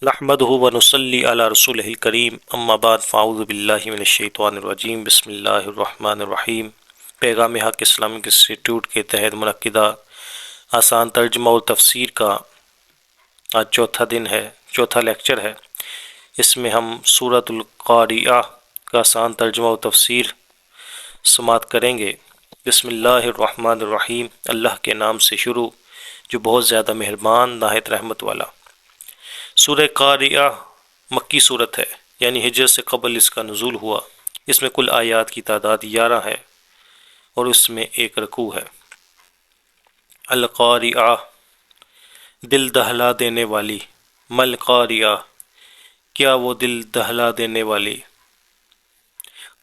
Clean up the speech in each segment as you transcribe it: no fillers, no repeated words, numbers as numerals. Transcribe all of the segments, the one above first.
نحمده ونصلي على رسوله الكريم اما بعد فاعوذ باللہ من الشیطان الرجیم بسم اللہ الرحمن الرحیم۔ پیغام حق اسلامک انسٹیٹیوٹ کے تحت منعقدہ آسان ترجمہ اور تفسیر کا آج چوتھا لیکچر ہے۔ اس میں ہم سورۃ القاریعہ کا آسان ترجمہ و تفسیر سماعت کریں گے۔ بسم اللہ الرحمن الرحیم، اللہ کے نام سے شروع جو بہت زیادہ مہربان نہایت رحمت والا۔ سورہ قاریعہ مکی صورت ہے، یعنی ہجرت سے قبل اس کا نزول ہوا۔ اس میں کل آیات کی تعداد 11 ہے اور اس میں ایک رکوع ہے۔ القاریعہ، دل دہلا دینے والی۔ مل قاریعہ، کیا وہ دل دہلا دینے والی۔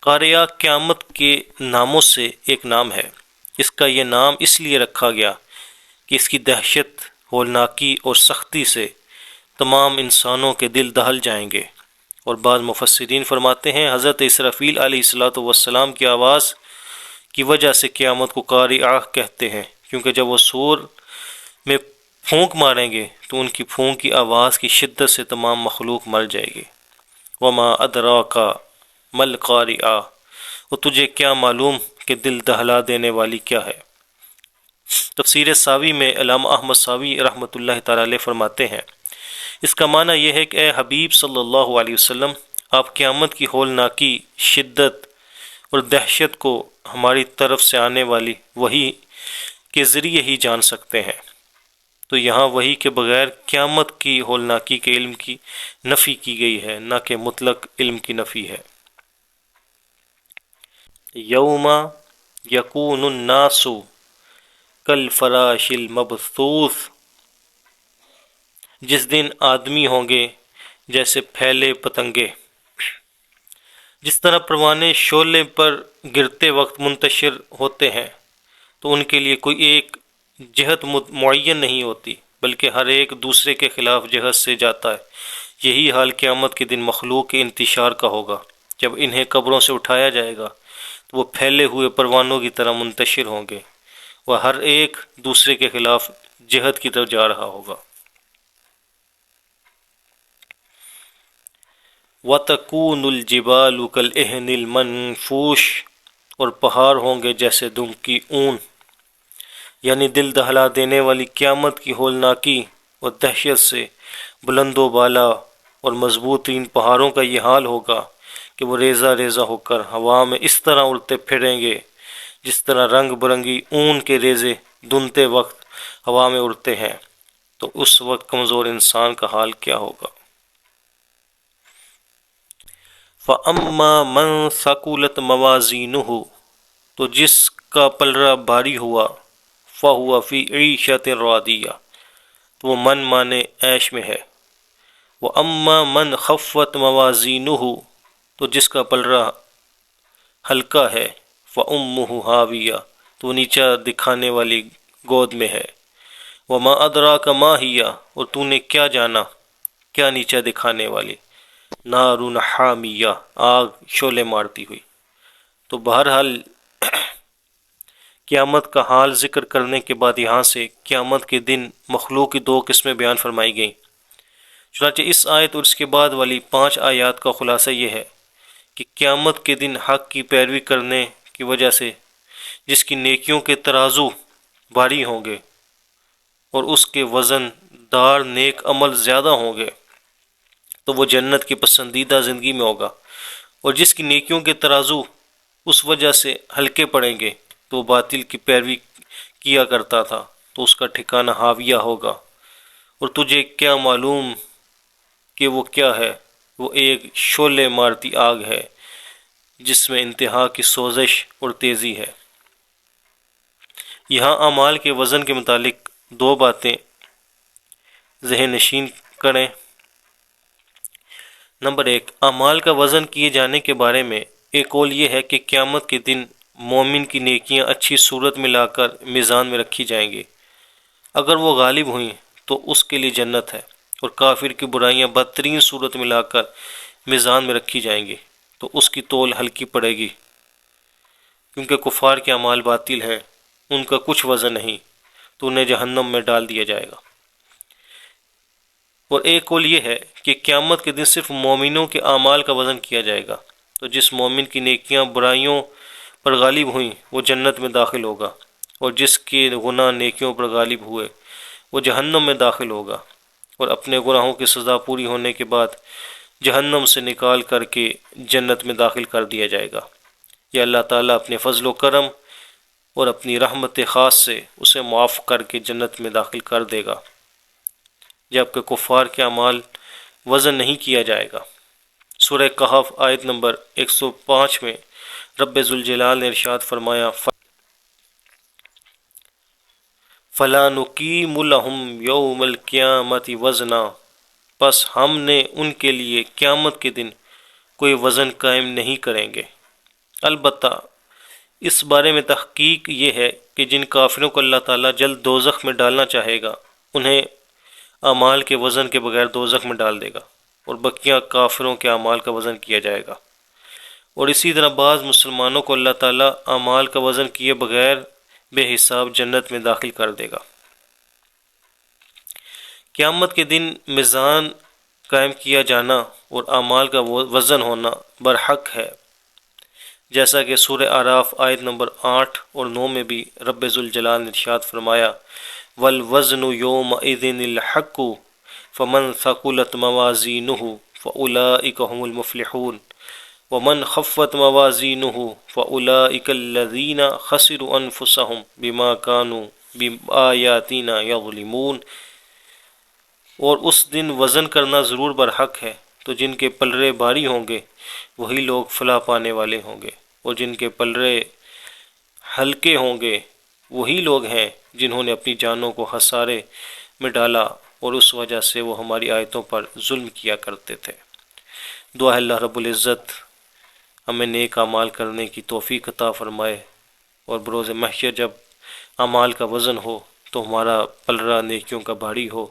قاریعہ قیامت کے ناموں سے ایک نام ہے۔ اس کا یہ نام اس لیے رکھا گیا کہ اس کی دہشت، ہولناکی اور سختی سے تمام انسانوں کے دل دہل جائیں گے۔ اور بعض مفسرین فرماتے ہیں حضرت اسرافیل علیہ السلام کی آواز کی وجہ سے قیامت کو قاریعہ کہتے ہیں، کیونکہ جب وہ سور میں پھونک ماریں گے تو ان کی پھونک کی آواز کی شدت سے تمام مخلوق مر جائے گی۔ وما ادراک مل قاریعہ، وہ تجھے کیا معلوم کہ دل دہلا دینے والی کیا ہے۔ تفسیر ساوی میں علامہ احمد ساوی رحمۃ اللہ تعالی علیہ فرماتے ہیں اس کا معنی یہ ہے کہ اے حبیب صلی اللہ علیہ وسلم، آپ قیامت کی ہولناکی، شدت اور دہشت کو ہماری طرف سے آنے والی وحی کے ذریعے ہی جان سکتے ہیں۔ تو یہاں وحی کے بغیر قیامت کی ہولناکی کے علم کی نفی کی گئی ہے، نہ کہ مطلق علم کی نفی ہے۔ یوم یکون الناس کالفراش المبثوث، جس دن آدمی ہوں گے جیسے پھیلے پتنگے۔ جس طرح پروانے شعلے پر گرتے وقت منتشر ہوتے ہیں تو ان کے لیے کوئی ایک جہت معین نہیں ہوتی، بلکہ ہر ایک دوسرے کے خلاف جہت سے جاتا ہے۔ یہی حال قیامت کے دن مخلوق کے انتشار کا ہوگا۔ جب انہیں قبروں سے اٹھایا جائے گا تو وہ پھیلے ہوئے پروانوں کی طرح منتشر ہوں گے، وہ ہر ایک دوسرے کے خلاف جہت کی طرف جا رہا ہوگا۔ وَتَكُونُ الْجِبَالُ كَالْعِهْنِ الْمَنفُوشِ، اور پہاڑ ہوں گے جیسے دم کی اون۔ یعنی دل دہلا دینے والی قیامت کی ہولناکی اور دہشت سے بلند و بالا اور مضبوط ترین پہاڑوں کا یہ حال ہوگا کہ وہ ریزہ ریزہ ہو کر ہوا میں اس طرح اڑتے پھریں گے جس طرح رنگ برنگی اون کے ریزے دھنتے وقت ہوا میں اڑتے ہیں۔ تو اس وقت کمزور انسان کا حال کیا ہوگا۔ فَأَمَّا مَنْ ثَقُلَتْ مَوَازِينُهُ، تو جس کا پلڑا بھاری ہوا، فَهُوَ فِي عِيشَةٍ رَاضِيَةٍ، تو وہ من مانے عیش میں ہے۔ وَأَمَّا مَنْ خَفَّتْ مَوَازِينُهُ، تو جس کا پلڑا ہلکا ہے، فَأُمُّهُ هَاوِيَةٌ، تو نیچا دکھانے والی گود میں ہے۔ وَمَا أَدْرَاكَ مَا هِيَ، اور تو نے کیا جانا کیا نیچا دکھانے والی۔ نار حامیہ، آگ شعلے مارتی ہوئی۔ تو بہرحال قیامت کا حال ذکر کرنے کے بعد یہاں سے قیامت کے دن مخلوق کی دو قسمیں بیان فرمائی گئیں۔ چنانچہ اس آیت اور اس کے بعد والی 5 آیات کا خلاصہ یہ ہے کہ قیامت کے دن حق کی پیروی کرنے کی وجہ سے جس کی نیکیوں کے ترازو بھاری ہوں گے اور اس کے وزن دار نیک عمل زیادہ ہوں گے تو وہ جنت کی پسندیدہ زندگی میں ہوگا، اور جس کی نیکیوں کے ترازو اس وجہ سے ہلکے پڑیں گے تو وہ باطل کی پیروی کیا کرتا تھا تو اس کا ٹھکانہ ہاویہ ہوگا۔ اور تجھے کیا معلوم کہ وہ کیا ہے، وہ ایک شعلے مارتی آگ ہے جس میں انتہا کی سوزش اور تیزی ہے۔ یہاں اعمال کے وزن کے متعلق 2 باتیں ذہن نشین کریں۔ نمبر 1، اعمال کا وزن کیے جانے کے بارے میں ایک قول یہ ہے کہ قیامت کے دن مومن کی نیکیاں اچھی صورت میں لا کر میزان میں رکھی جائیں گی۔ اگر وہ غالب ہوئیں تو اس کے لیے جنت ہے، اور کافر کی برائیاں بدترین صورت میں لا کر میزان میں رکھی جائیں گی تو اس کی تول ہلکی پڑے گی، کیونکہ کفار کے اعمال باطل ہیں، ان کا کچھ وزن نہیں، تو انہیں جہنم میں ڈال دیا جائے گا۔ اور ایک قول یہ ہے کہ قیامت کے دن صرف مومنوں کے اعمال کا وزن کیا جائے گا، تو جس مومن کی نیکیاں برائیوں پر غالب ہوئیں وہ جنت میں داخل ہوگا، اور جس کے گناہ نیکیوں پر غالب ہوئے وہ جہنم میں داخل ہوگا، اور اپنے گناہوں کی سزا پوری ہونے کے بعد جہنم سے نکال کر کے جنت میں داخل کر دیا جائے گا، یا اللہ تعالیٰ اپنے فضل و کرم اور اپنی رحمت خاص سے اسے معاف کر کے جنت میں داخل کر دے گا، جبکہ کفار کے اعمال وزن نہیں کیا جائے گا۔ سورہ کہف آیت نمبر 105 میں رب ذوالجلال نے ارشاد فرمایا، فَلَا نُقِيمُ لَهُمْ يَوْمَ الْقِيَامَةِ وَزْنًا، پس ہم نے ان کے لیے قیامت کے دن کوئی وزن قائم نہیں کریں گے۔ البتہ اس بارے میں تحقیق یہ ہے کہ جن کافروں کو اللہ تعالیٰ جلد دوزخ میں ڈالنا چاہے گا انہیں اعمال کے وزن کے بغیر دوزخ میں ڈال دے گا، اور بقیہ کافروں کے اعمال کا وزن کیا جائے گا، اور اسی طرح بعض مسلمانوں کو اللہ تعالیٰ اعمال کا وزن کیے بغیر بے حساب جنت میں داخل کر دے گا۔ قیامت کے دن میزان قائم کیا جانا اور اعمال کا وزن ہونا برحق ہے، جیسا کہ سورہ اعراف آیت نمبر 8 اور 9 میں بھی رب ذوالجلال نے ارشاد فرمایا، وَالْوَزْنُ يَوْمَئِذٍ الْحَقُّ فَمَنْ ثَقُلَتْ مَوَازِينُهُ فَأُولَئِكَ هُمُ الْمُفْلِحُونَ وَمَنْ خَفَّتْ مَوَازِينُهُ فَأُولَئِكَ الَّذِينَ خَسِرُوا أَنفُسَهُمْ بِمَا كَانُوا بِآيَاتِنَا يَظْلِمُونَ۔ اور اس دن وزن کرنا ضرور برحق ہے، تو جن کے پلڑے بھاری ہوں گے وہی لوگ فلاح پانے والے ہوں گے، اور جن کے پلڑے ہلکے ہوں گے وہی لوگ ہیں جنہوں نے اپنی جانوں کو خسارے میں ڈالا اور اس وجہ سے وہ ہماری آیتوں پر ظلم کیا کرتے تھے۔ دعا ہے اللہ رب العزت ہمیں نیک اعمال کرنے کی توفیق عطا فرمائے، اور بروز محشر جب اعمال کا وزن ہو تو ہمارا پلڑا نیکیوں کا بھاری ہو۔